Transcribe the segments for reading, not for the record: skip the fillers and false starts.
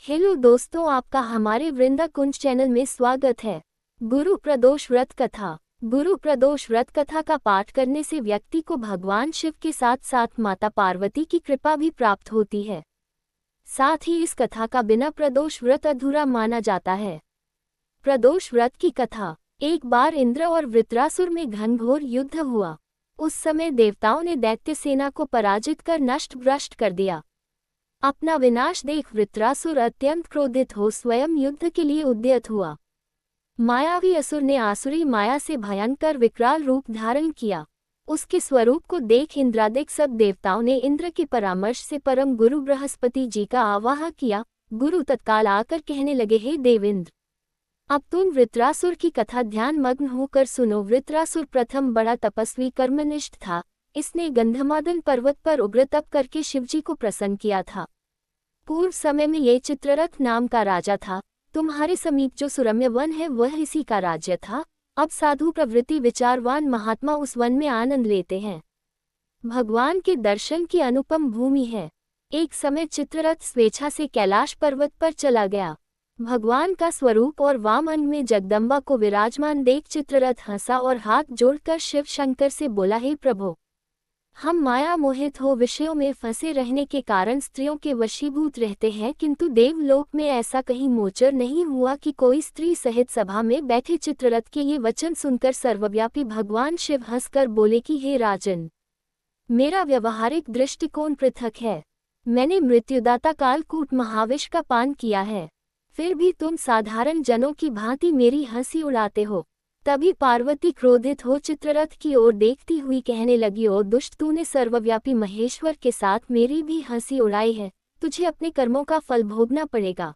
Hello दोस्तों, आपका हमारे वृंदा कुंज चैनल में स्वागत है। गुरु प्रदोष व्रत कथा। गुरु प्रदोष व्रत कथा का पाठ करने से व्यक्ति को भगवान शिव के साथ साथ माता पार्वती की कृपा भी प्राप्त होती है। साथ ही इस कथा का बिना प्रदोष व्रत अधूरा माना जाता है। प्रदोष व्रत की कथा। एक बार इंद्र और वृत्रासुर में घनघोर युद्ध हुआ। उस समय देवताओं ने दैत्य सेना को पराजित कर नष्ट भ्रष्ट कर दिया। अपना विनाश देख वृत्रासुर अत्यंत क्रोधित हो स्वयं युद्ध के लिए उद्यत हुआ। मायावी असुर ने आसुरी माया से भयंकर विकराल रूप धारण किया। उसके स्वरूप को देख इंद्रादिक सब देवताओं ने इंद्र के परामर्श से परम गुरु बृहस्पति जी का आवाहन किया। गुरु तत्काल आकर कहने लगे, हे देवेंद्र, अब तुम वृत्रासुर की कथा ध्यान मग्न होकर सुनो। वृत्रासुर प्रथम बड़ा तपस्वी कर्मनिष्ठ था। इसने गंधमादन पर्वत पर उग्र तप करके शिवजी को प्रसन्न किया था। पूर्व समय में ये चित्ररथ नाम का राजा था। तुम्हारे समीप जो सुरम्य वन है वह इसी का राज्य था। अब साधु प्रवृत्ति विचारवान महात्मा उस वन में आनंद लेते हैं। भगवान के दर्शन की अनुपम भूमि है। एक समय चित्ररथ स्वेच्छा से कैलाश पर्वत पर चला गया। भगवान का स्वरूप और वाम अंग में जगदम्बा को विराजमान देख चित्ररथ हंसा और हाथ जोड़कर शिव शंकर से बोला, हे प्रभु, हम माया मोहित हो विषयों में फंसे रहने के कारण स्त्रियों के वशीभूत रहते हैं, किंतु देवलोक में ऐसा कहीं मोचर नहीं हुआ कि कोई स्त्री सहित सभा में बैठे। चित्ररथ के ये वचन सुनकर सर्वव्यापी भगवान शिव हंसकर बोले कि हे राजन, मेरा व्यवहारिक दृष्टिकोण पृथक है। मैंने मृत्युदाता कालकूट महाविष का पान किया है, फिर भी तुम साधारण जनों की भांति मेरी हंसी उड़ाते हो। तभी पार्वती क्रोधित हो चित्ररथ की ओर देखती हुई कहने लगी, ओ दुष्ट, तूने सर्वव्यापी महेश्वर के साथ मेरी भी हंसी उड़ाई है। तुझे अपने कर्मों का फल भोगना पड़ेगा।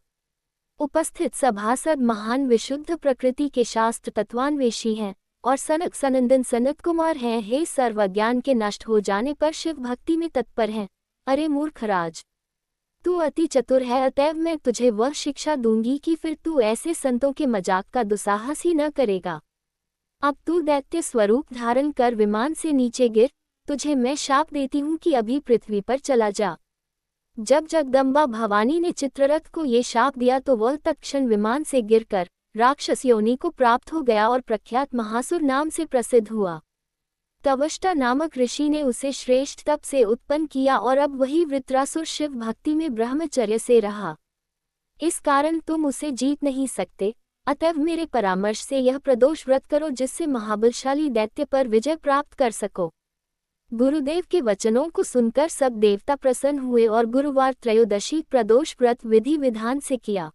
उपस्थित सभासद महान विशुद्ध प्रकृति के शास्त्र तत्वान्वेषी हैं और सनक सनंदन सनत कुमार हैं। हे सर्वज्ञान के नष्ट हो जाने पर शिव भक्ति में तत्पर हैं। अरे मूर्खराज, तू अति चतुर है, अतएव मैं तुझे वह शिक्षा दूंगी कि फिर तू ऐसे संतों के मजाक का दुस्साहस ही न करेगा। अब तू दैत्य स्वरूप धारण कर विमान से नीचे गिर। तुझे मैं शाप देती हूँ कि अभी पृथ्वी पर चला जा। जब जगदम्बा भवानी ने चित्ररथ को ये शाप दिया तो वह तत्क्षण विमान से गिरकर राक्षस योनि को प्राप्त हो गया और प्रख्यात महासुर नाम से प्रसिद्ध हुआ। तवष्टा नामक ऋषि ने उसे श्रेष्ठ तप से उत्पन्न किया और अब वही वृत्रासुर शिव भक्ति में ब्रह्मचर्य से रहा। इस कारण तुम उसे जीत नहीं सकते। अतएव मेरे परामर्श से यह प्रदोष व्रत करो, जिससे महाबलशाली दैत्य पर विजय प्राप्त कर सको। गुरुदेव के वचनों को सुनकर सब देवता प्रसन्न हुए और गुरुवार त्रयोदशी प्रदोष व्रत विधि विधान से किया।